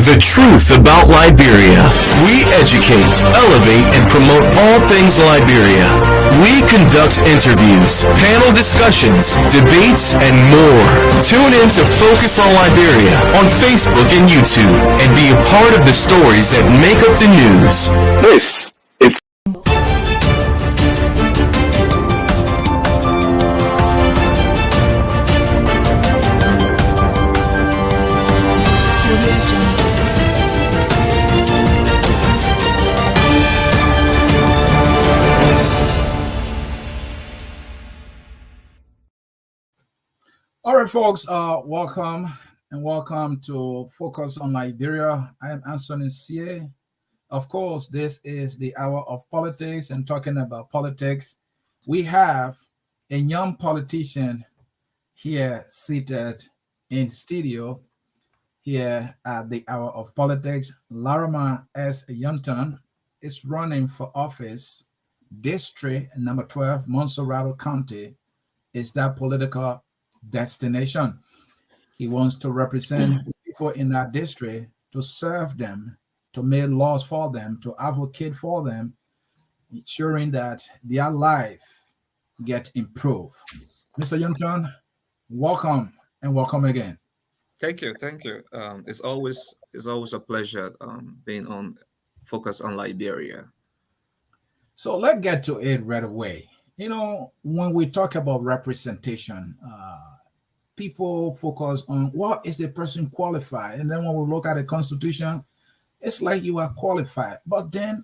The truth about Liberia. We educate, elevate, and promote all things Liberia. We conduct interviews, panel discussions, debates, and more. Tune in to Focus on Liberia on Facebook and YouTube and be a part of the stories that make up the news. This is All right, folks, welcome to Focus on Liberia. I am Anthony Sie. Of course, this is the hour of politics and talking about politics. We have a young politician here seated in studio here at the hour of politics. Laraamand S. Nyonton is running for office. District number 12, Montserrado County, is that political destination. He wants to represent people in that district, to serve them, to make laws for them, to advocate for them, ensuring that their life get improved. Mr. Nyonton, welcome and welcome again. Thank you. It's always a pleasure being on Focus on Liberia. So let's get to it right away. You know, when we talk about representation, people focus on what is the person qualified, and then when we look at the Constitution, it's like you are qualified. But then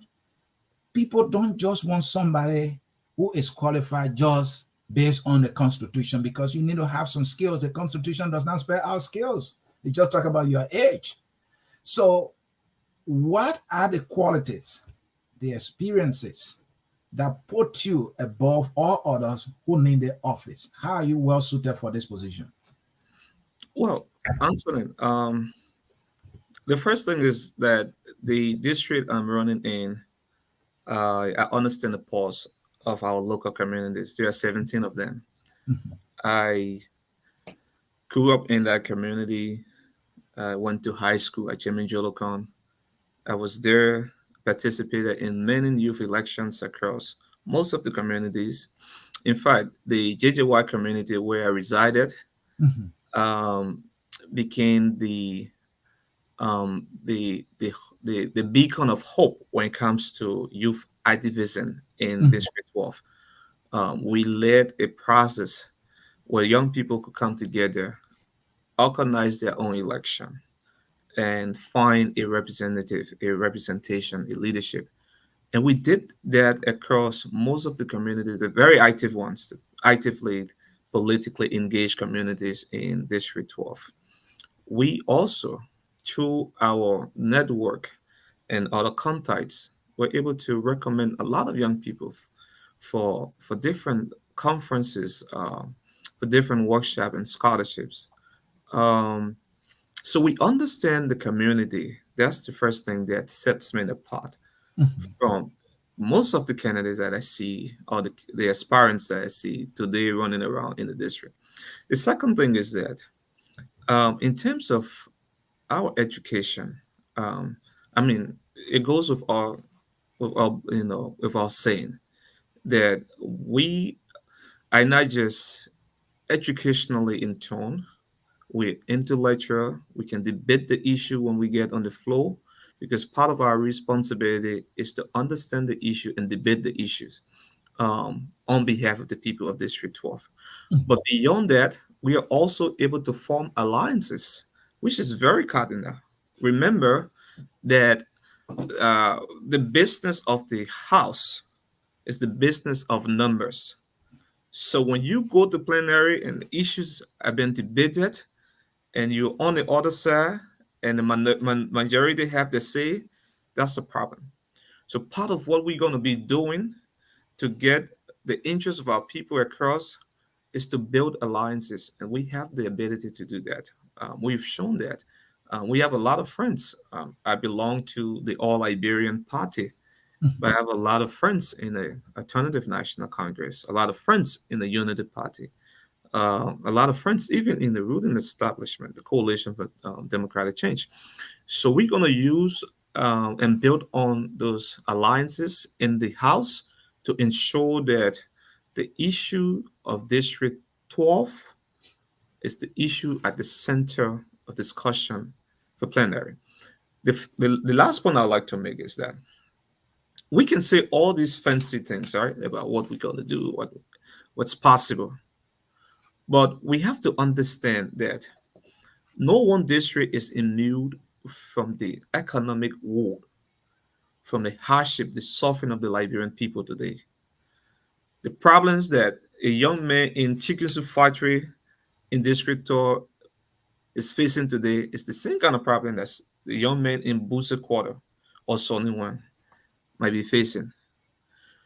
people don't just want somebody who is qualified just based on the Constitution, because you need to have some skills. The Constitution does not spell out skills. It just talk about your age. So what are the qualities, the experiences that put you above all others who need the office? How are you well suited for this position? Well, Anthony, the first thing is that the district I'm running in, I understand the pulse of our local communities. There are 17 of them. Mm-hmm. I grew up in that community. I went to high school at Jolokon. I was there, participated in many youth elections across most of the communities. In fact, the JJY community where I resided, mm-hmm. Became the beacon of hope when it comes to youth activism in mm-hmm. District 12. We led a process where young people could come together, organize their own election, and find a representation, a leadership. And we did that across most of the communities, the very active ones, the actively politically engaged communities in District 12. We also, through our network and other contacts, were able to recommend a lot of young people for different conferences, for different workshops and scholarships. So we understand the community. That's the first thing that sets me apart mm-hmm. from most of the candidates that I see, or the aspirants that I see today running around in the district. The second thing is that in terms of our education, it goes with our saying that we are not just educationally in tune, we're intellectual. We can debate the issue when we get on the floor, because part of our responsibility is to understand the issue and debate the issues on behalf of the people of District 12. Mm-hmm. But beyond that, we are also able to form alliances, which is very cardinal. Remember that the business of the House is the business of numbers. So when you go to plenary and issues have been debated, and you're on the other side, and the majority have to say, that's a problem. So part of what we're going to be doing to get the interests of our people across is to build alliances, and we have the ability to do that. We've shown that. We have a lot of friends. I belong to the All Liberian Party, mm-hmm. but I have a lot of friends in the Alternative National Congress, a lot of friends in the Unity Party. a lot of friends, even in the ruling establishment, the Coalition for Democratic Change. So we're going to use and build on those alliances in the House to ensure that the issue of District 12 is the issue at the center of discussion for plenary. The last point I'd like to make is that we can say all these fancy things, right, about what we're going to do, what's possible. But we have to understand that no one district is immune from the economic woe, from the hardship, the suffering of the Liberian people today. The problems that a young man in chicken soup factory in District 2 is facing today is the same kind of problem that the young man in Busa Quarter or Sonny One might be facing.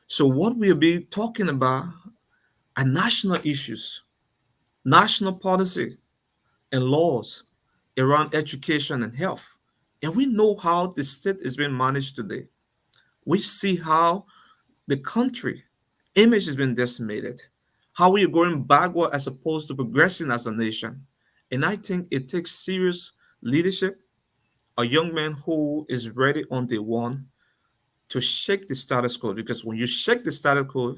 So what we'll be talking about are national issues, national policy, and laws around education and health. And we know how the state is being managed today. We see how the country image has been decimated, how we are going backward as opposed to progressing as a nation. And I think it takes serious leadership, a young man who is ready on day one to shake the status quo. Because when you shake the status quo,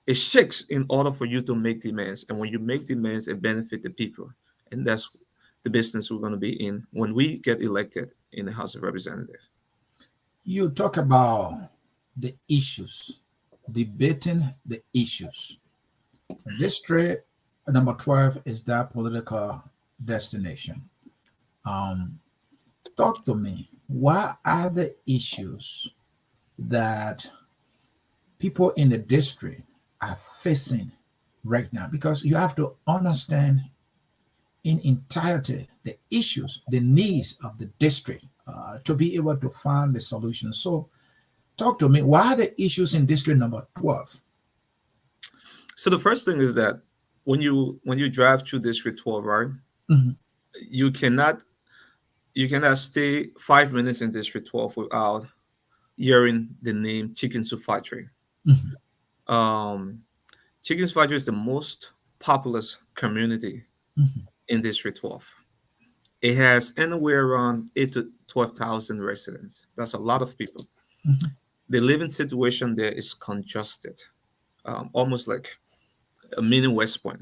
it shakes in order for you to make demands. And when you make demands, it benefits the people. And that's the business we're going to be in when we get elected in the House of Representatives. You talk about the issues, debating the issues. District number 12 is that political destination. Um, Talk to me. What are the issues that people in the district are facing right now? Because you have to understand in entirety the issues, the needs of the district to be able to find the solution. So talk to me. What are the issues in district number 12? So the first thing is that when you drive through District 12, right, Mhm, you cannot stay 5 minutes in District 12 without hearing the name Chicken Soup Factory. mhm, Um, Chicken Soup Factory is the most populous community mhm, in District 12. It has anywhere around 8 to 12,000 residents. That's a lot of people. mhm. The living situation there is congested, almost like a mini West Point.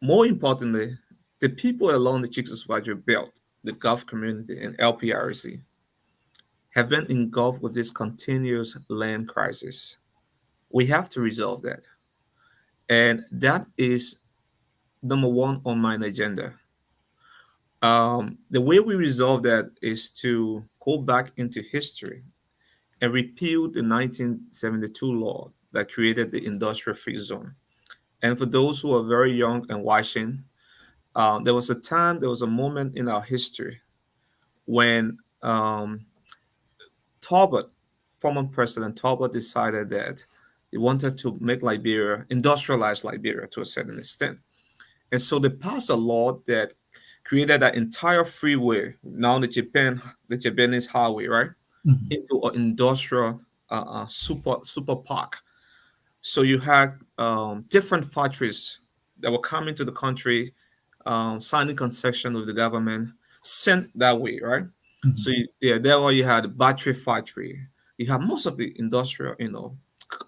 More importantly, the people along the Chicken Soup Factory belt, the Gulf community and LPRC, have been engulfed with this continuous land crisis. We have to resolve that. And that is number one on my agenda. The way we resolve that is to go back into history and repeal the 1972 law that created the industrial free zone. And for those who are very young and watching, there was a moment in our history when Talbot, former President Talbot, decided that he wanted to make Liberia, industrialize Liberia to a certain extent. And so they passed a law that created that entire freeway, now the Japanese highway, right, Mhm, into an industrial super park. So you had different factories that were coming to the country, signing concession with the government, sent that way, right? mhm, So yeah, there you had the battery factory. You have most of the industrial,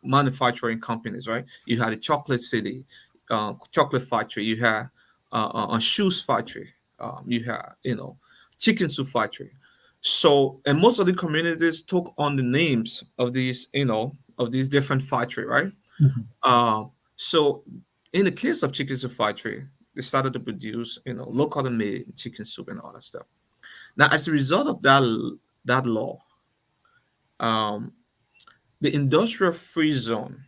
manufacturing companies, right? You had the chocolate city, chocolate factory. You had a shoes factory. You had, chicken soup factory. So, and most of the communities took on the names of these different factory, right? mhm. So in the case of chicken soup factory, they started to produce, locally made chicken soup and all that stuff. Now, as a result of that law, um, the industrial free zone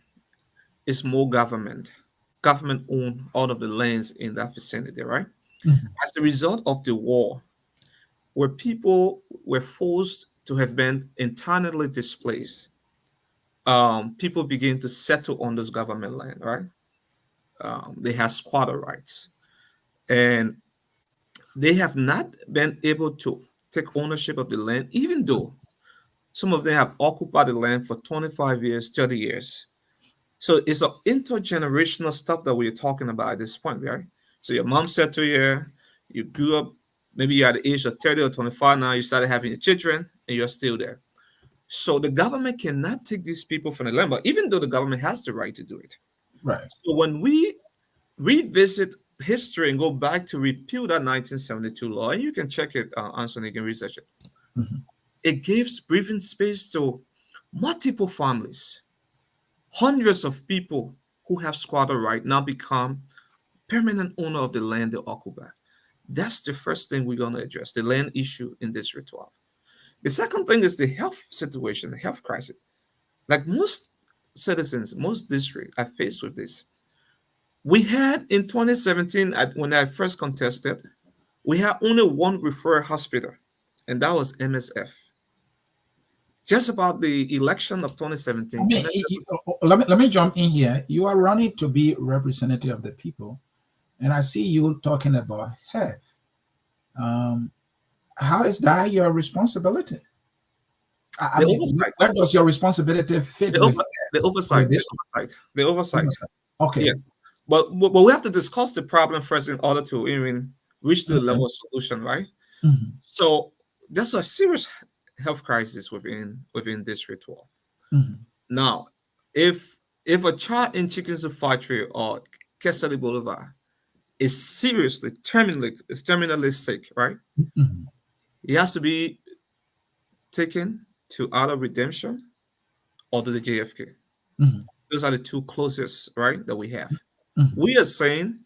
is more government owned all of the lands in that vicinity, right? Mhm. As a result of the war, where people were forced to have been internally displaced, people begin to settle on those government land, right? They have squatter rights, and they have not been able to take ownership of the land, even though some of them have occupied the land for 25 years, 30 years. So it's an intergenerational stuff that we're talking about at this point, right? So your mom settled here, you grew up, maybe you're at the age of 30 or 25 now, you started having your children, and you're still there. So the government cannot take these people from the land, but even though the government has the right to do it. Right. So when we revisit history and go back to repeal that 1972 law, and you can check it, Anthony, you can research it. Mhm. It gives breathing space to multiple families. Hundreds of people who have squatter right now become permanent owner of the land they occupy. That's the first thing we're going to address, the land issue in District 12. The second thing is the health situation, the health crisis. Like most citizens, most districts are faced with this. We had in 2017, when I first contested, we had only one referral hospital, and that was MSF. Just about the election of 2017, MSF. Let me jump in here. You are running to be representative of the people, and I see you talking about health. Um, how is that your responsibility? I The mean, oversight, where does your responsibility fit the, with, over, the with oversight, the this? oversight, the oversight. Okay. Yeah, but we have to discuss the problem first in order to even reach the Okay. level of solution, right? Mhm. So there's a serious health crisis within District 12. Mhm. Now, if a child in Chicken Soup Factory or Kesali Boulevard is terminally sick, right? Mhm. He has to be taken to either Redemption or to the JFK. Mhm. Those are the two closest, right, that we have. Mhm. We are saying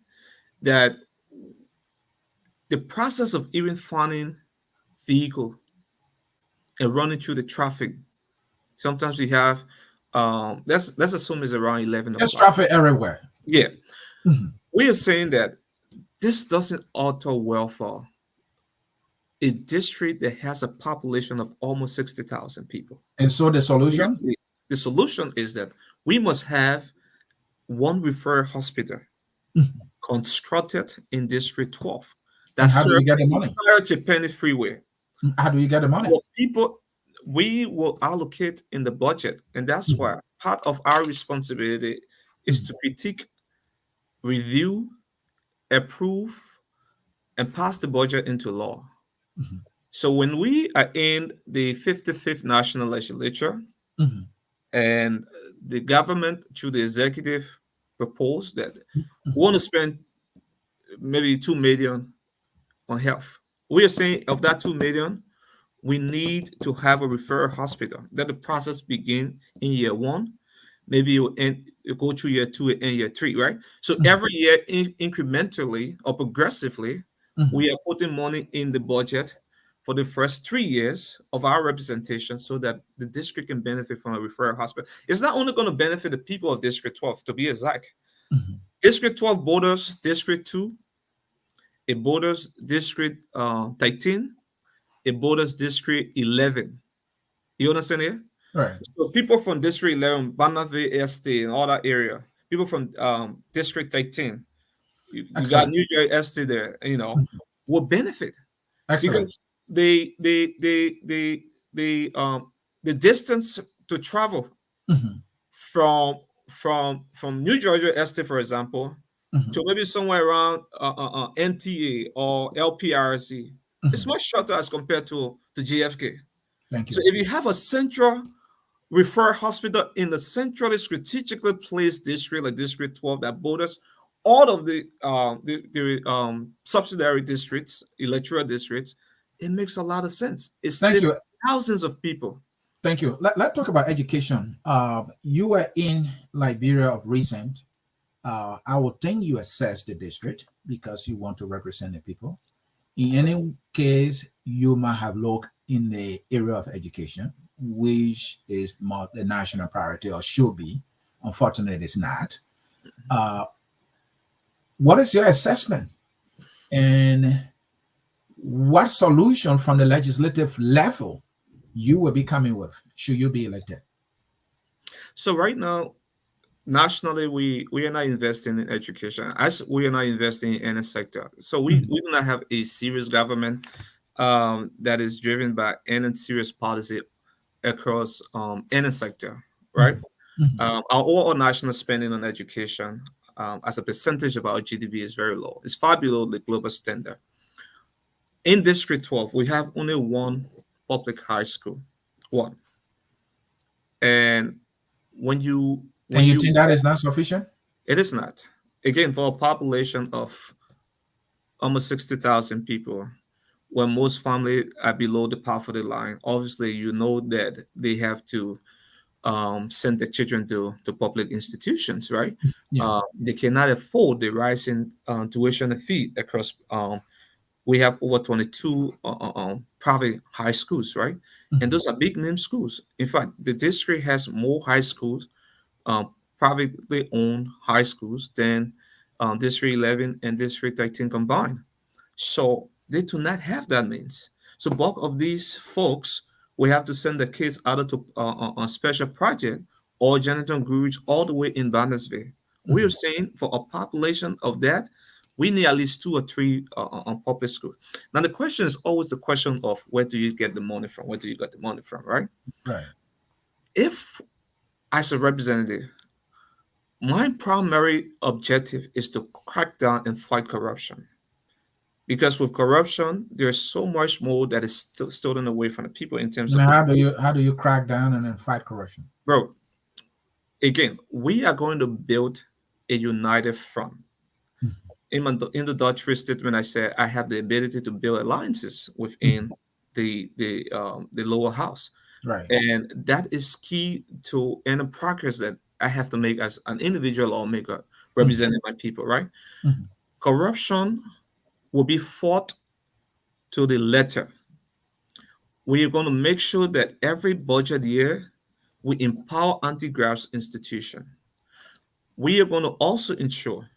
that the process of even finding vehicle and running through the traffic, sometimes we have, let's assume it's around 11 There's o'clock. traffic everywhere. Yeah, Mhm. we are saying that this doesn't alter welfare. A district that has a population of almost 60,000 people. And so the solution? The solution is that we must have one referral hospital Mhm. constructed in District 12 that And how do you serves get the the money? entire Chepeni Freeway. How do you get the money? Well, people, we will allocate in the budget, and that's Mhm. why part of our responsibility is Mhm. to critique, review, approve, and pass the budget into law. Mhm. So when we are in the 55th National Legislature Mhm. and the government through the executive proposed that we Mhm. want to spend maybe 2 million on health. We are saying of that 2 million, we need to have a referral hospital. That the process begin in year one, maybe you go through year two and year three, right? So Mhm. every year, incrementally or progressively, Mhm. we are putting money in the budget for the first 3 years of our representation, so that the district can benefit from a referral hospital. It's not only going to benefit the people of District 12, to be exact. Mhm. District 12 borders District 2, it borders District 13, it borders District 11. You understand here? Right. So people from District 11, Bannerville, Estate, and all that area, people from District 13, you got Excellent. New Jersey Estate there, Mhm. will benefit Excellent. because the distance to travel Mhm. from New Georgia Estate, for example, Mhm. to maybe somewhere around NTA or LPRC, it's Mhm. much shorter as compared to JFK. Thank So you. if you have a central referral hospital in the centrally strategically placed district like District 12 that borders all of the subsidiary districts, electoral districts, it makes a lot of sense. It Thank saves you. thousands of people. Thank you. Let's talk about education. You were in Liberia of recent. I would think you assess the district because you want to represent the people. In any case, you might have looked in the area of education, which is more the national priority or should be. Unfortunately, it's not. Uh, what is your assessment? And what solution from the legislative level you will be coming with should you be elected? So right now, nationally, we are not investing in education, as we are not investing in any sector. So Mhm. we do not have a serious government that is driven by any serious policy across any sector, right? Mhm. Mhm. Our overall national spending on education as a percentage of our GDP is very low. It's far below the global standard. In District 12, we have only one public high school, one. And And when you you think that is not sufficient? it is not. Again, for a population of almost 60,000 people, when most families are below the poverty line, obviously you know that they have to send their children to public institutions, right? Yeah. They cannot afford the rising tuition and fee across. We have over 22 private high schools, right? And Mhm. those are big name schools. In fact, the district has more high schools, privately owned high schools, than District 11 and District 13 combined. So they do not have that means. So bulk of these folks, we have to send the kids either to on special project or Jonathan Grudge all the way in Bannersville. We are Mhm. saying for a population of that, we need at least two or three on public school. Now the question is always the question of where do you get the money from? Where do you get the money from, right? Right. If as a representative, my primary objective is to crack down and fight corruption. Because with corruption, there's so much more that is still stolen away from the people in terms And of the how do you crack down and then fight corruption? bro. Again, we are going to build a united front. Mhm. In the Dutch Free Statement, I said I have the ability to build alliances Mhm. within the lower house, Right. and that is key to any progress that I have to make as an individual lawmaker Mhm. representing my people. Right? Mhm. Corruption will be fought to the letter. We are going to make sure that every budget year we empower anti-graft institution. We are going to also ensure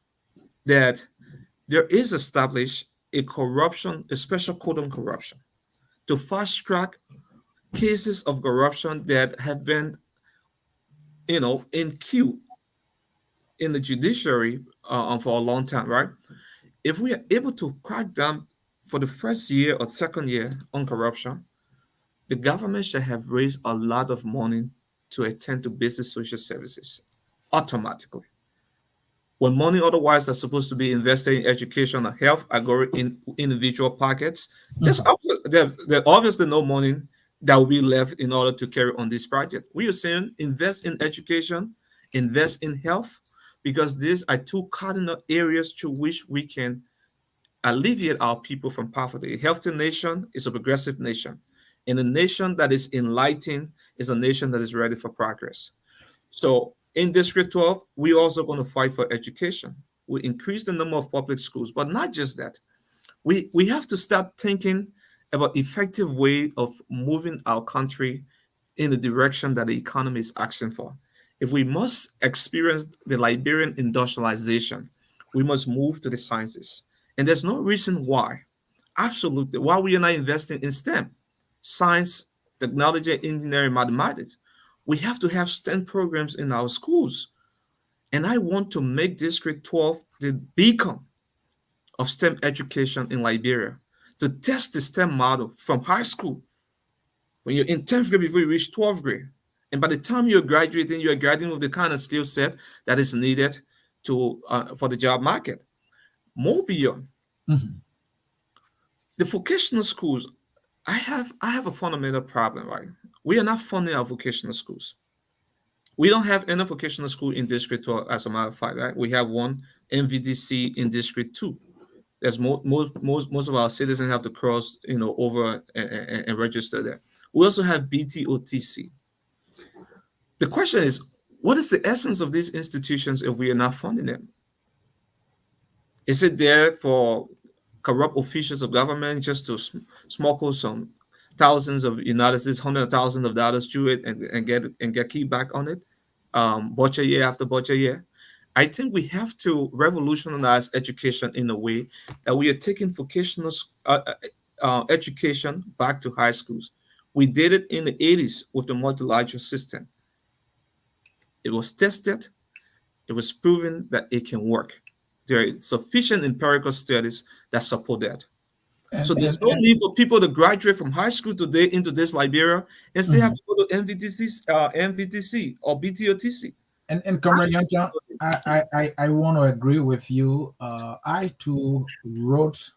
that there is established a special code on corruption to fast track cases of corruption that have been, in queue in the judiciary for a long time, right? If we are able to crack down for the first year or second year on corruption, the government should have raised a lot of money to attend to basic social services automatically. When money otherwise that's supposed to be invested in education and health are going in individual pockets, Mhm. there's obviously no money that will be left in order to carry on this project. We are saying invest in education, invest in health, because these are two cardinal areas through which we can alleviate our people from poverty. A healthy nation is a progressive nation, and a nation that is enlightened is a nation that is ready for progress. So in District 12, we're also going to fight for education. We increase the number of public schools, but not just that. We have to start thinking about effective way of moving our country in the direction that the economy is asking for. If we must experience the Liberian industrialization, we must move to the sciences. And there's no reason why, absolutely, why we are not investing in STEM, science, technology, engineering, mathematics. We have to have STEM programs in our schools. And I want to make District 12 the beacon of STEM education in Liberia, to test the STEM model from high school when you're in 10th grade before you reach 12th grade. And by the time you're graduating with the kind of skill set that is needed to for the job market. More beyond Mhm. the vocational schools, I have a fundamental problem, right? We are not funding our vocational schools. We don't have any vocational school in District 12, as a matter of fact, right? We have one MVDC in District 2. There's most of our citizens have to cross, over and register there. We also have BTOTC. The question is, what is the essence of these institutions if we are not funding them? Is it there for corrupt officials of government just to smuggle some thousands of United States, hundreds of thousands of dollars through it and get kickback on it, budget year after budget year? I think we have to revolutionize education in a way that we are taking vocational education back to high schools. We did it in the 80s with the multilateral system. It was tested, it was proven that it can work. There are sufficient empirical studies that support that. So and there's and no and need for people to graduate from high school today into this Liberia and still have mhm. to go to MVTC or BTOTC. And Comrade Nyonton, I want to agree with you. I too wrote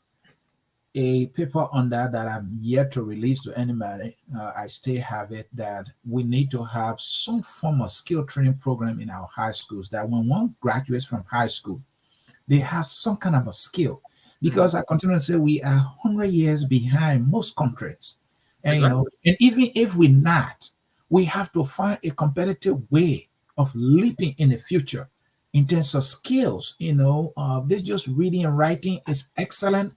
a paper on that I'm yet to release to anybody. I still have it, that we need to have some form of skill training program in our high schools, that when one graduates from high school, they have some kind of a skill. Mhm. Because I continue to say we are 100 years behind most countries. And, Exactly. and even if we're not, we have to find a competitive way of leaping in the future in terms of skills. This just reading and writing is excellent,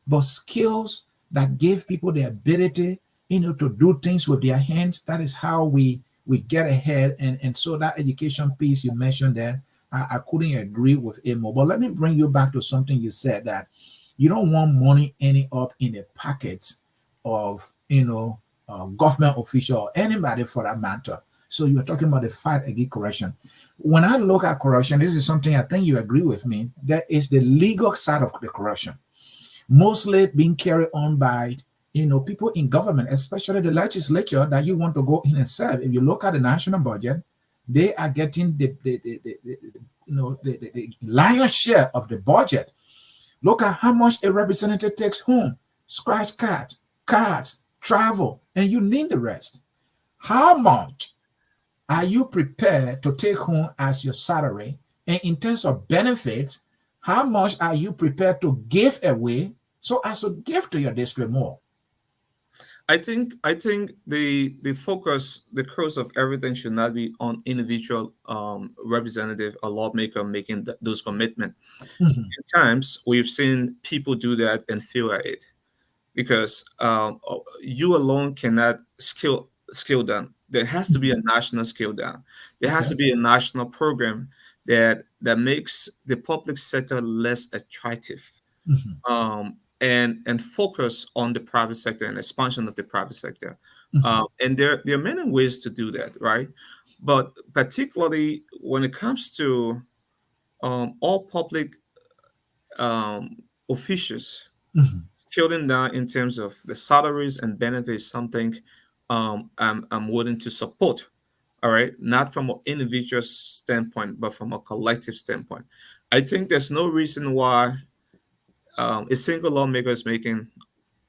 but skills that give people the ability, to do things with their hands. That is how we get ahead. And so that education piece you mentioned there, I couldn't agree with it more. But let me bring you back to something you said, that you don't want money ending up in the pockets of government official or anybody for that matter. So you're talking about the fight against corruption. When I look at corruption, this is something I think you agree with me. That is the legal side of the corruption, mostly being carried on by people in government, especially the legislature that you want to go in and serve. If you look at the national budget, they are getting the lion's share of the budget. Look at how much a representative takes home: scratch cards, travel, and you need the rest. How much are you prepared to take home as your salary? And in terms of benefits, how much are you prepared to give away so as to give to your district more? I think the focus, the course of everything should not be on individual representative or lawmaker making those commitments. Mhm, In times we've seen people do that and fail at it because you alone cannot scale down. There has to be a mhm. national scale down. There has Okay. to be a national program that makes the public sector less attractive, Mhm, and focus on the private sector and expansion of the private sector. mhm, And there are many ways to do that, right? But particularly when it comes to all public officials, mhm. scaling down in terms of the salaries and benefits, something I'm willing to support. All right, not from an individual standpoint, but from a collective standpoint. I think there's no reason why a single lawmaker is making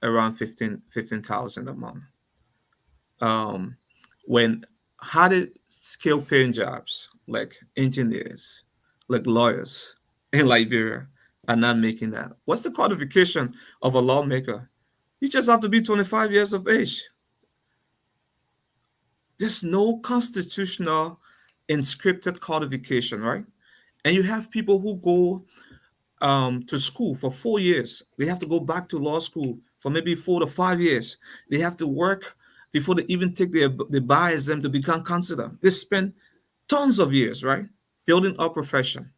around 15,000 a month. Um, when harder skill paying jobs like engineers, like lawyers in Liberia are not making that. What's the qualification of a lawmaker? You just have to be 25 years of age. There's no constitutional inscripted qualification, right? And you have people who go to school for 4 years. They have to go back to law school for maybe 4 to 5 years. They have to work before they even take the bar exam to become consular. They spend tons of years, right, building a profession.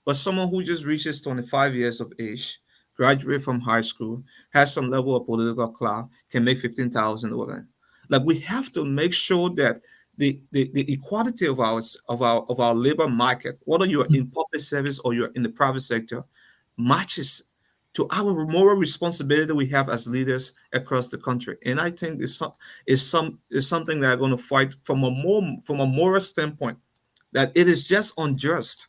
But someone who just reaches 25 years of age, graduate from high school, has some level of political clout, can make 15,000 over that. Like we have to make sure that the equality of our labor market, whether you're in public service or you're in the private sector, matches to our moral responsibility we have as leaders across the country. And I think is something that I'm going to fight from a moral standpoint, that it is just unjust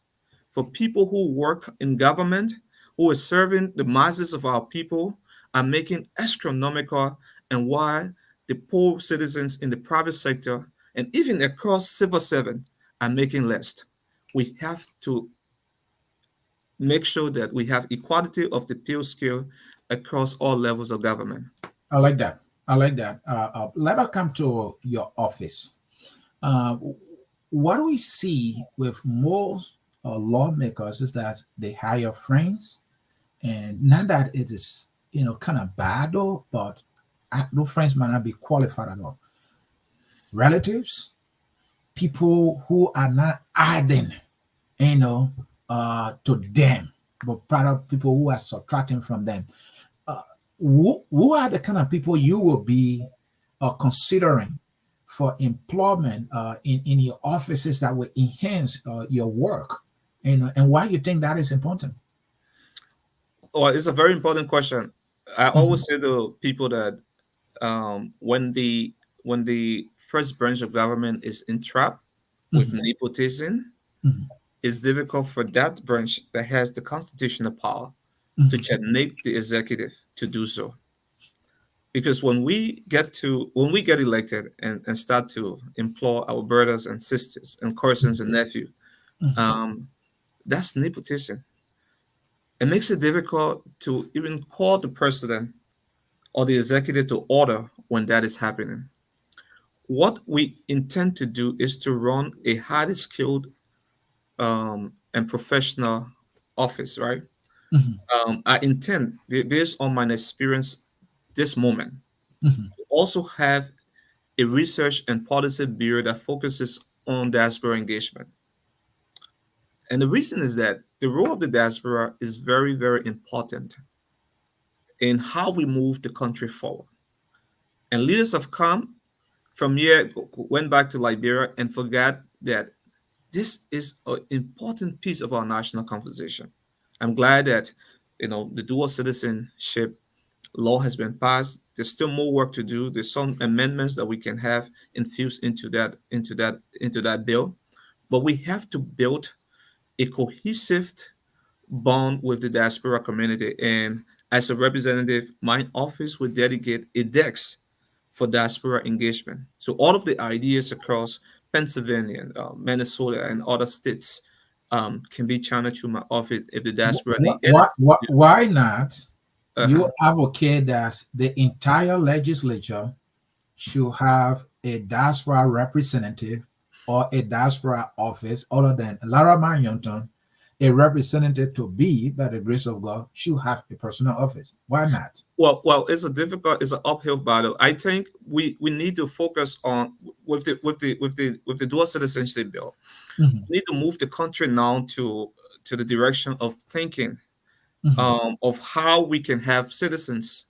for people who work in government, who are serving the masses of our people, are making astronomical, and why the poor citizens in the private sector and even across civil servant are making less. We have to make sure that we have equality of the pay scale across all levels of government. I like that. I like that. Let us come to your office. Uh, what we see with most lawmakers is that they hire friends, and not that it is kind of bad though, but those friends might not be qualified at all. Relatives, people who are not adding, you know, to them, but rather people who are subtracting from them. Uh, who are the kind of people you will be considering for employment in your offices that will enhance your work? And why you think that is important? Well, it's a very important question. I Mhm, always say to people that when the first branch of government is entrapped with mhm, nepotism, mhm, it's difficult for that branch that has the constitutional power to mhm, checkmate the executive to do so. Because when we get elected and start to implore our brothers and sisters and cousins and nephews, mhm. um, that's nepotism. It makes it difficult to even call the president or the executive to order when that is happening. What we intend to do is to run a highly skilled and professional office, right? Mhm, I intend, based on my experience this moment, mhm. to also have a research and policy bureau that focuses on diaspora engagement. And the reason is that the role of the diaspora is very, very important in how we move the country forward. And leaders have come from here, went back to Liberia, and forgot that this is an important piece of our national conversation. I'm glad that the dual citizenship law has been passed. There's still more work to do. There's some amendments that we can have infused into that bill, but we have to build a cohesive bond with the diaspora community. And as a representative, my office will dedicate a desk for diaspora engagement. So all of the ideas across Pennsylvania, Minnesota, and other states can be channeled through my office if the diaspora need anything. Why not? You Uh-huh. advocate that the entire legislature should have a diaspora representative or a diaspora office other than Laraamand Nyonton, a representative to be, by the grace of God, should have a personal office. Why not? Well, it's an uphill battle. I think we need to focus on with the dual citizenship bill. Mhm, We need to move the country now to the direction of thinking mhm, of how we can have citizens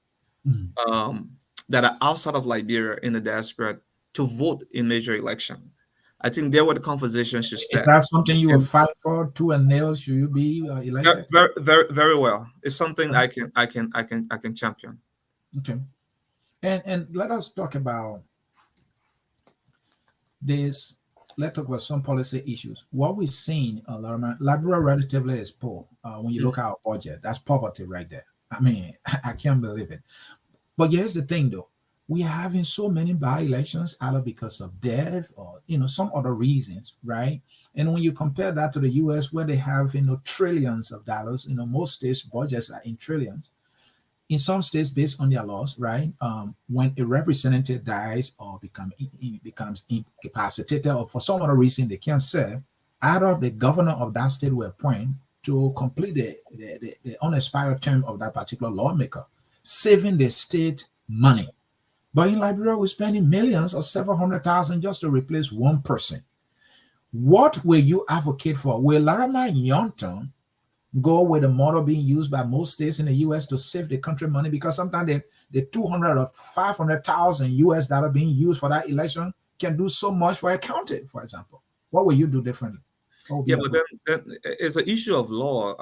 mhm. um, that are outside of Liberia in the diaspora to vote in major election. I think there where the conversation should Is start. that something you will And fight for to and nail? Should you be elected? very, very, very well. It's something I can champion. Okay. And let us talk about this. Let's talk about some policy issues. What we're seeing, Liberia relatively is poor. When you look at our budget, that's poverty right there. I mean, I can't believe it. But here's the thing, though. We are having so many by-elections either because of death or some other reasons, right? And when you compare that to the U.S., where they have trillions of dollars, most states' budgets are in trillions. In some states, based on their laws, right? When a representative dies or becomes incapacitated, or for some other reason they can't serve, either the governor of that state will appoint to complete the unexpired term of that particular lawmaker, saving the state money. But in Liberia, we're spending millions or several hundred thousand just to replace one person. What will you advocate for? Will Laraamand Nyonton go with the model being used by most states in the US to save the country money? Because sometimes the 200 or 500,000 US that are being used for that election can do so much for a county, for example. What will you do differently? What would be Yeah, your but approach? then it's an issue of law.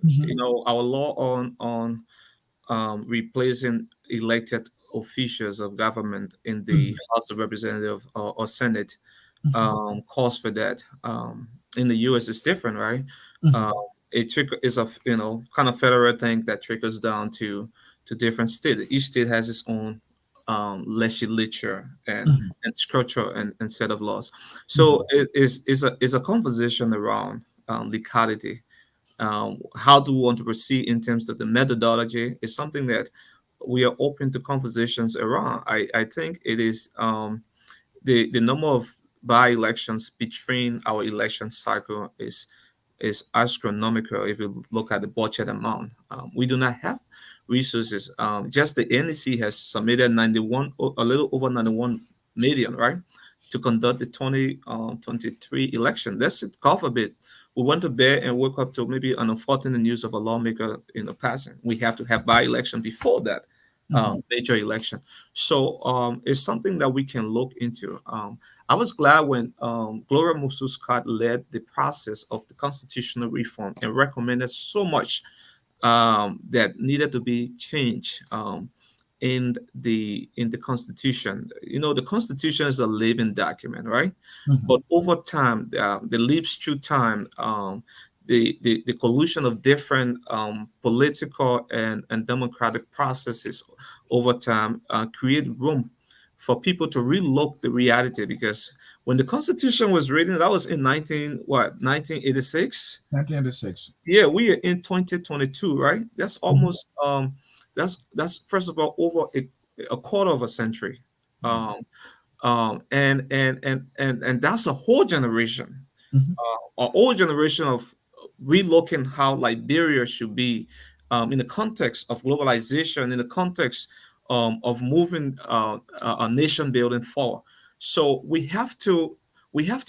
Mhm, Our law on replacing elected officials of government in the mhm, House of Representatives or Senate mhm, calls for that. In the U.S., it's different, right? mhm, Um, it is a kind of federal thing that trickles down to different states. Each state has its own legislature mhm, and structure and set of laws. So mhm, is a conversation around legality. How do we want to proceed in terms of the methodology is something that we are open to conversations around. I think it is the number of by elections between our election cycle is astronomical if you look at the budget amount. We do not have resources. Just the NEC has submitted 91, a little over 91 million, right, to conduct the 2023 election. That's it, God forbid. We went to bed and woke up to maybe an unfortunate news of a lawmaker passing. We have to have by election before that mhm, major election. So it's something that we can look into. I was glad when Gloria Musu Scott led the process of the constitutional reform and recommended so much that needed to be changed in the Constitution. You know, the Constitution is a living document, right? Mhm. But over time, the leaps through time, the collusion of different political and democratic processes over time create room for people to relook the reality, because when the Constitution was written, that was in 1986. 1986. Yeah, we are in 2022, right? That's Mhm. almost that's first of all over a quarter of a century. Yeah. Um, and that's a whole generation, Mhm. a whole generation of relooking how Liberia should be, in the context of globalization, in the context of moving a nation building forward. So we have to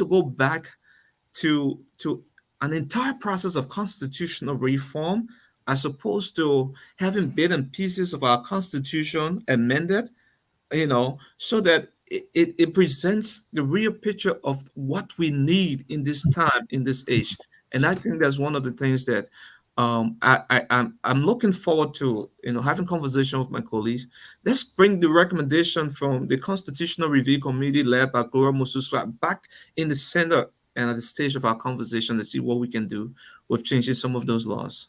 go back to an entire process of constitutional reform, as opposed to having bits and pieces of our constitution amended, so that it presents the real picture of what we need in this time, in this age. And I think that's one of the things that I'm looking forward to, having conversation with my colleagues. Let's bring the recommendation from the Constitutional Review Committee led by Gloria Mususwa back in the center and at the stage of our conversation to see what we can do with changing some of those laws.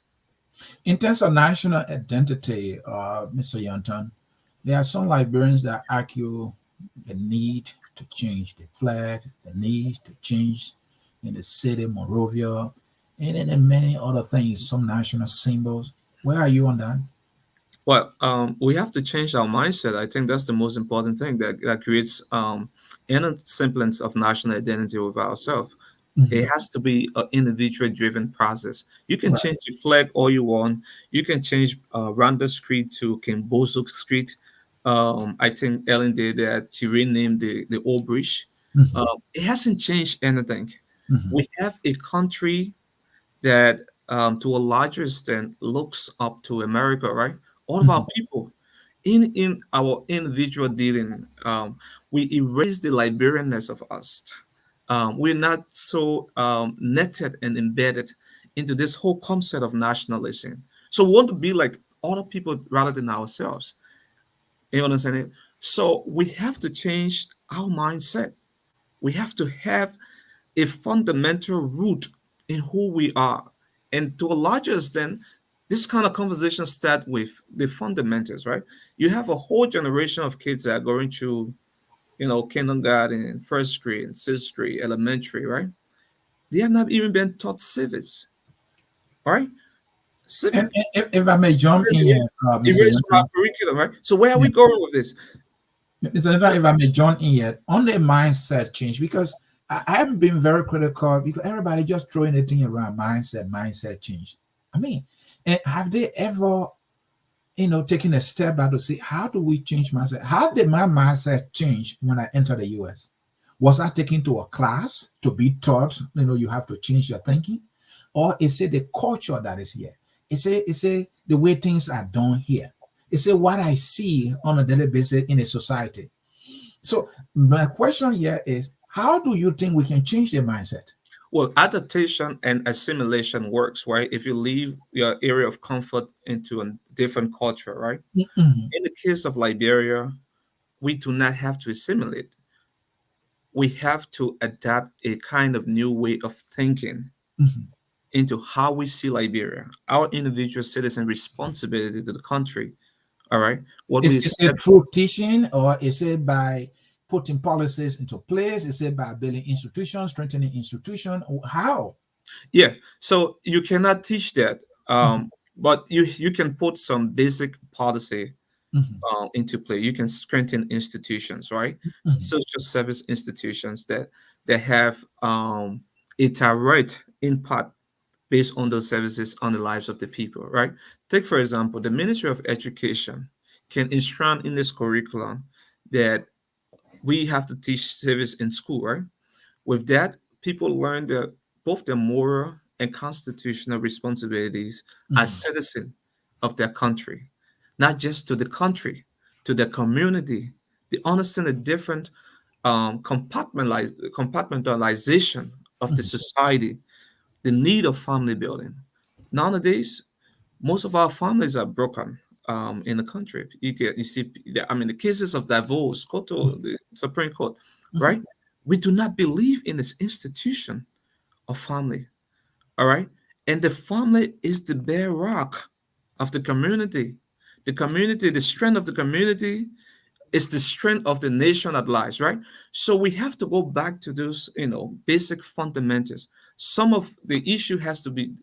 In terms of national identity, Mr. Nyonton, there are some Liberians that argue the need to change the flag, the need to change in the city, Monrovia, and then many other things, some national symbols. Where are you on that? Well, we have to change our mindset. I think that's the most important thing that creates any semblance of national identity with ourselves. It Mhm. has to be an individual driven process. You can Right. change the flag all you want. You can change Randa Street to Kimbozo Street. I think Ellen did that. She renamed the old bridge. Mhm. It hasn't changed anything. Mhm. We have a country that, to a larger extent, looks up to America, right? All of our Mhm. people, in our individual dealing, we erase the Liberianness of us. We're not so netted and embedded into this whole concept of nationalism. So we want to be like other people rather than ourselves. You understand it? So we have to change our mindset. We have to have a fundamental root in who we are. And to a larger extent, this kind of conversation start with the fundamentals, right? You have a whole generation of kids that are going through, kindergarten, first grade, sixth grade, elementary, right? They have not even been taught civics, right? Civic And if I may jump in here, Mr. erased from our Nyonton, curriculum, right? So where are yeah. we going with this? Mr. Nyonton, if I may jump in here, on the mindset change, because I have been very critical because everybody just throwing anything around mindset change. I mean, and have they ever taking a step back to see how do we change mindset? How did my mindset change when I entered the US? Was I taken to a class to be taught, you have to change your thinking? Or is it the culture that is here? Is it the way things are done here? Is it what I see on a daily basis in a society? So my question here is, how do you think we can change the mindset? Well, adaptation and assimilation works, right? If you leave your area of comfort into a different culture, right? Mhm, In the case of Liberia, we do not have to assimilate. We have to adapt a kind of new way of thinking mhm. into how we see Liberia, our individual citizen responsibility to the country. All right. What we Is it accept. through teaching, or is it by putting policies into place? Is it by building institutions, strengthening institutions? How? Yeah. So you cannot teach that. Mhm, But you can put some basic policy mhm, into play. You can strengthen institutions, right? mhm, Social service institutions that have a direct impact based on those services on the lives of the people, right? Take, for example, the Ministry of Education can instruct in this curriculum that we have to teach civics in school, right? With that, people learn both their moral and constitutional responsibilities as mhm, citizens of their country, not just to the country, to the community. They understand the different compartmentalization of the mhm, society, the need of family building. Nowadays, Most of our families are broken in the country. You see, I mean, the cases of divorce go to the Supreme Court, Mhm. right? We do not believe in this institution of family, all right? And the family is the bare rock of the community. The community, the strength of the community is the strength of the nation at large, right? So we have to go back to those, basic fundamentals. Some of the issue has to be,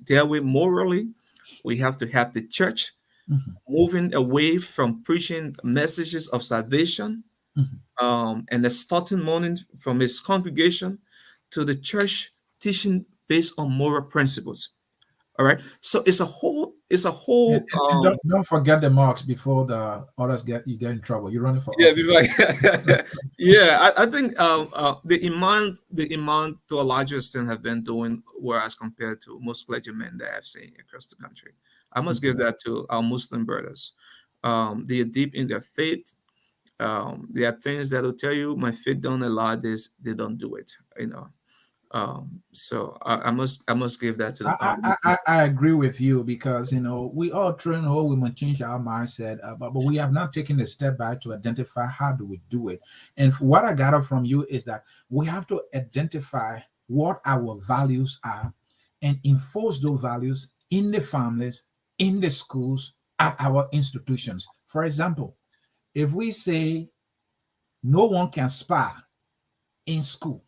dealt with morally. We have to have the church Mhm. moving away from preaching messages of salvation, Mhm. and the starting morning from its congregation to the church teaching based on moral principles. All right. So it's a And, whole and don't forget the marks before the others you get in trouble. You're running for Yeah, office. yeah. I think the imam to a larger extent have been doing well as compared to most clergymen that I've seen across the country. I must give Okay. that to our Muslim brothers. They are deep in their faith. There are things that will tell you my faith don't allow this, they don't do it. So I must give that to the Muslim. I agree with you because we all train how we must change our mindset, but we have not taken a step back to identify how do we do it. And what I got from you is that we have to identify what our values are and enforce those values in the families, in the schools, at our institutions. For example, if we say no one can spy in school,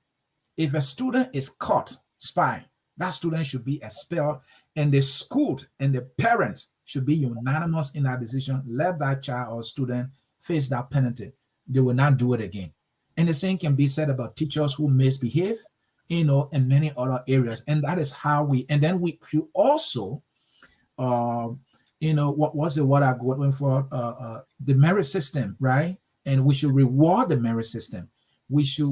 if a student is caught spying, that student should be expelled, and the school and the parents should be unanimous in that decision. Let that child or student face that penalty. They will not do it again. And the same can be said about teachers who misbehave, in many other areas. And that is how and then we should also, uh, what was the word I got for? The merit system, right? And we should reward the merit system. We should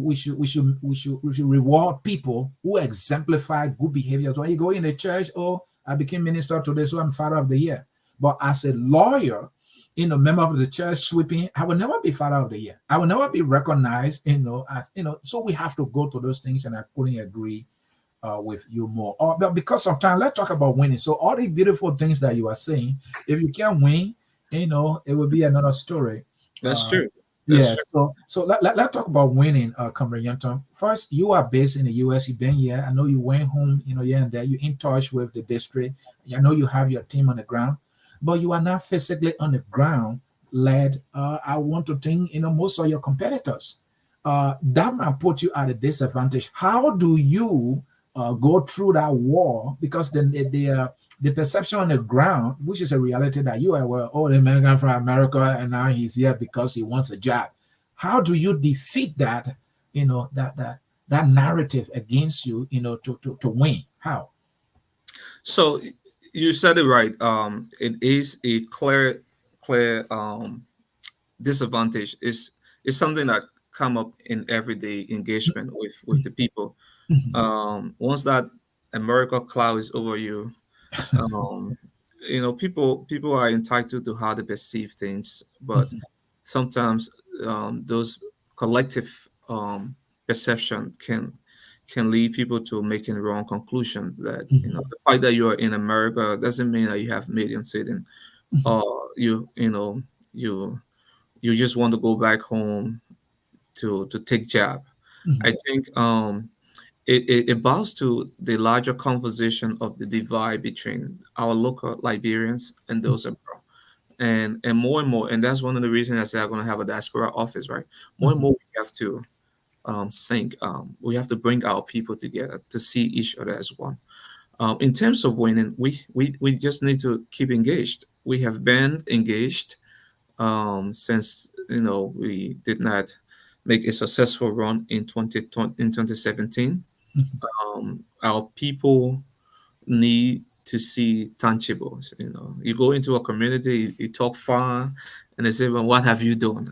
reward people who exemplify good behaviors. When you go in the church, oh, I became minister today, so I'm father of the year. But as a lawyer, member of the church sweeping, I will never be father of the year. I will never be recognized, as so we have to go to those things, and I couldn't agree with you more. But because of time, let's talk about winning. So all the beautiful things that you are saying, if you can't win, it will be another story. That's Uh, true. That's yeah. true. So let's talk about winning, Comrade Nyonton. First, you are based in the US. You've been here. I know you went home, here and there. You're in touch with the district. I know you have your team on the ground, but you are not physically on the ground led. I want to think, most of your competitors. That might put you at a disadvantage. How do you go through that war? Because then the perception on the ground, which is a reality that you are, well, oh, the American from America, and now he's here because he wants a job. How do you defeat that, that narrative against you, to win? How? So you said it right. It is a clear disadvantage. Is something that come up in everyday engagement with the people. Mhm. Once that America cloud is over you, um, people are entitled to how they perceive things, but Mhm. sometimes those collective perception can lead people to making wrong conclusions that Mhm. the fact that you are in America doesn't mean that you have million sitting, Mhm. or you you just want to go back home to take job. I Mhm. think it bows to the larger conversation of the divide between our local Liberians and those abroad. And more and more, and that's one of the reasons I say I'm going to have a diaspora office, right? More and Mhm. more, we have to sync. We have to bring our people together to see each other as one. In terms of winning, we just need to keep engaged. We have been engaged since we did not make a successful run in 2017. Mhm. Our people need to see tangibles. You go into a community, you talk far, and they say, "Well, what have you done?"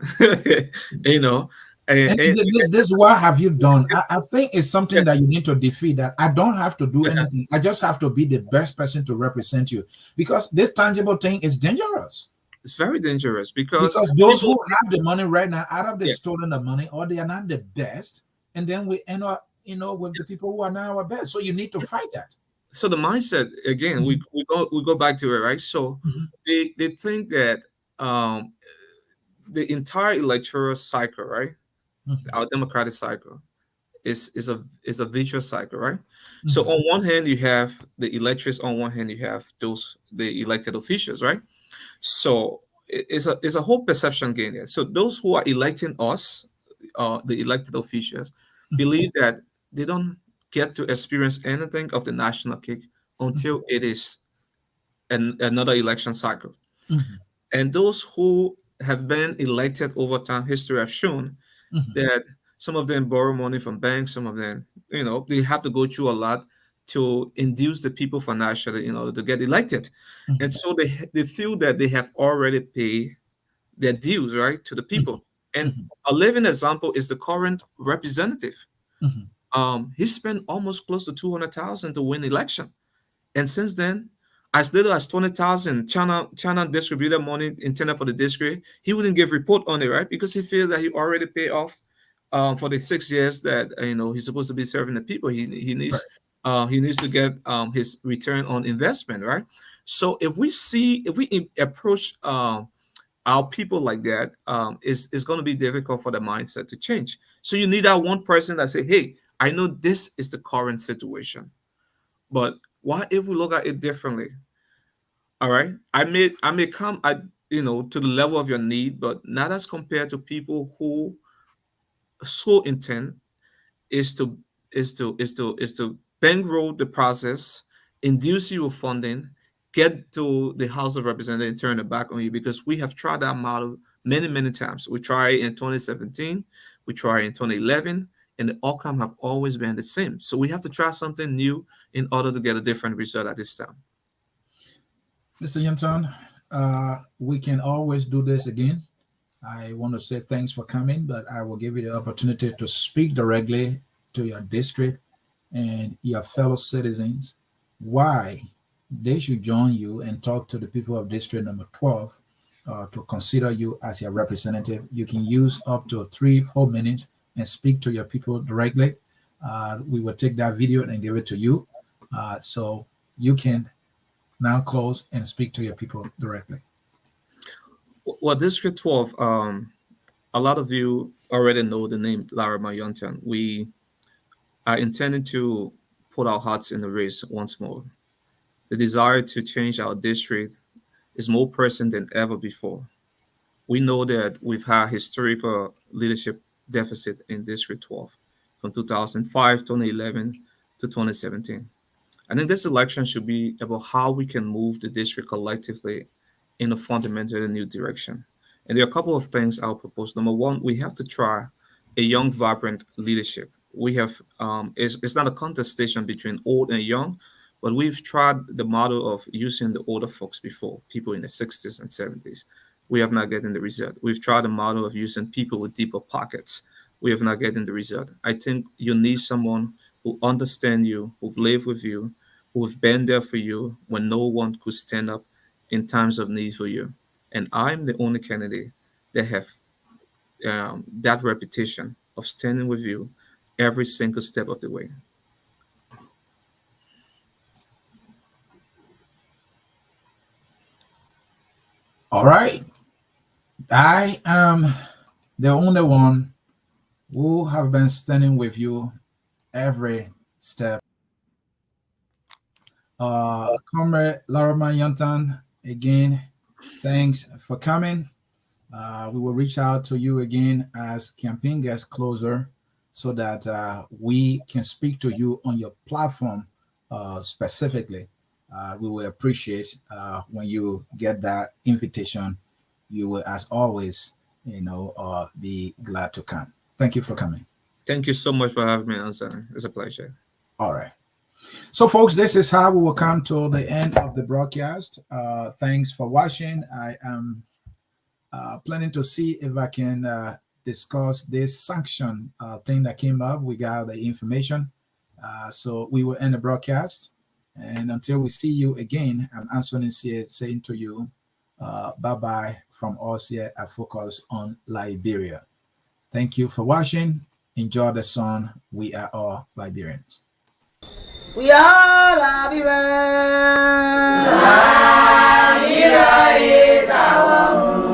you know, And and this what have you done? I think it's yeah, something that you need to defeat. That I don't have to do yeah, anything. I just have to be the best person to represent you, because this tangible thing is dangerous. it's very dangerous because Because those people, who have the money right now, either they yeah, stolen the money or they are not the best, and then we end up, with the people who are now our best. So you need to fight that. So the mindset again, Mhm, we go back to it, right? So mhm, they think that um, the entire electoral cycle, right, mhm, our democratic cycle, is a vicious cycle, right? So mhm, on one hand, you have the electors. On one hand, you have the elected officials, right? So it's a whole perception game there. So those who are electing us, the elected officials, mhm, believe that they don't get to experience anything of the national cake mhm, until it is another election cycle. mhm, And those who have been elected over time, history have shown mhm, that some of them borrow money from banks, some of them, they have to go through a lot to induce the people financially in order to get elected. And mhm, so they feel that they have already paid their dues, right, to the mhm, people. And mhm, a living example is the current representative. mhm. He spent almost close to 200,000 to win election. And since then, as little as 20,000, China distributed money intended for the district. He wouldn't give report on it, right? Because he feels that he already paid off for the 6 years that he's supposed to be serving the people. Right. He needs to get his return on investment, right? So if we approach our people like that, is going to be difficult for the mindset to change. So you need that one person that say, "Hey, I know this is the current situation, but what if we look at it differently? All right, I may come at to the level of your need, but not as compared to people who sole intent is to bankroll the process, induce you with funding, get to the House of Representatives and turn it back on you, because we have tried that model many times. We tried in 2017, we tried in 2011, and the outcome have always been the same. So we have to try something new in order to get a different result at this time. Mr. Nyonton, we can always do this again. I want to say thanks for coming, but I will give you the opportunity to speak directly to your district and your fellow citizens why they should join you and talk to the people of district number 12 to consider you as your representative. You can use up to 3-4 minutes and speak to your people directly. We will take that video and give it to you, so you can now close and speak to your people directly. Well, District 12, a lot of you already know the name Laraamand. We are intending to put our hearts in the race once more. The desire to change our district is more present than ever before. We know that we've had historical leadership deficit in District 12 from 2005, 2011 to 2017. I think this election should be about how we can move the district collectively in a fundamentally new direction. And there are a couple of things I'll propose. Number one, we have to try a young, vibrant leadership. We have it's not a contestation between old and young, but we've tried the model of using the older folks before, people in the 60s and 70s. We have not gotten the result. We've tried the model of using people with deeper pockets. We have not gotten the result. I think you need someone who understand you, who've lived with you, who've been there for you when no one could stand up in times of need for you. And I'm the only candidate that have that reputation of standing with you every single step of the way. All right. I am the only one who have been standing with you every step. Comrade Laraamand Nyonton, again, thanks for coming. We will reach out to you again as campaign gets closer so that we can speak to you on your platform specifically. We will appreciate when you get that invitation. You will, as always, be glad to come. Thank you for coming. Thank you so much for having me, Anson. It's a pleasure. All right. So, folks, this is how we will come to the end of the broadcast. Thanks for watching. I am planning to see if I can discuss this sanction thing that came up. We got the information. So we will end the broadcast. And until we see you again, I'm Anthony saying to you, bye-bye from us here at Focus on Liberia. Thank you for watching. Enjoy the sun. We are all Liberians. We are Labira. Labira is our home.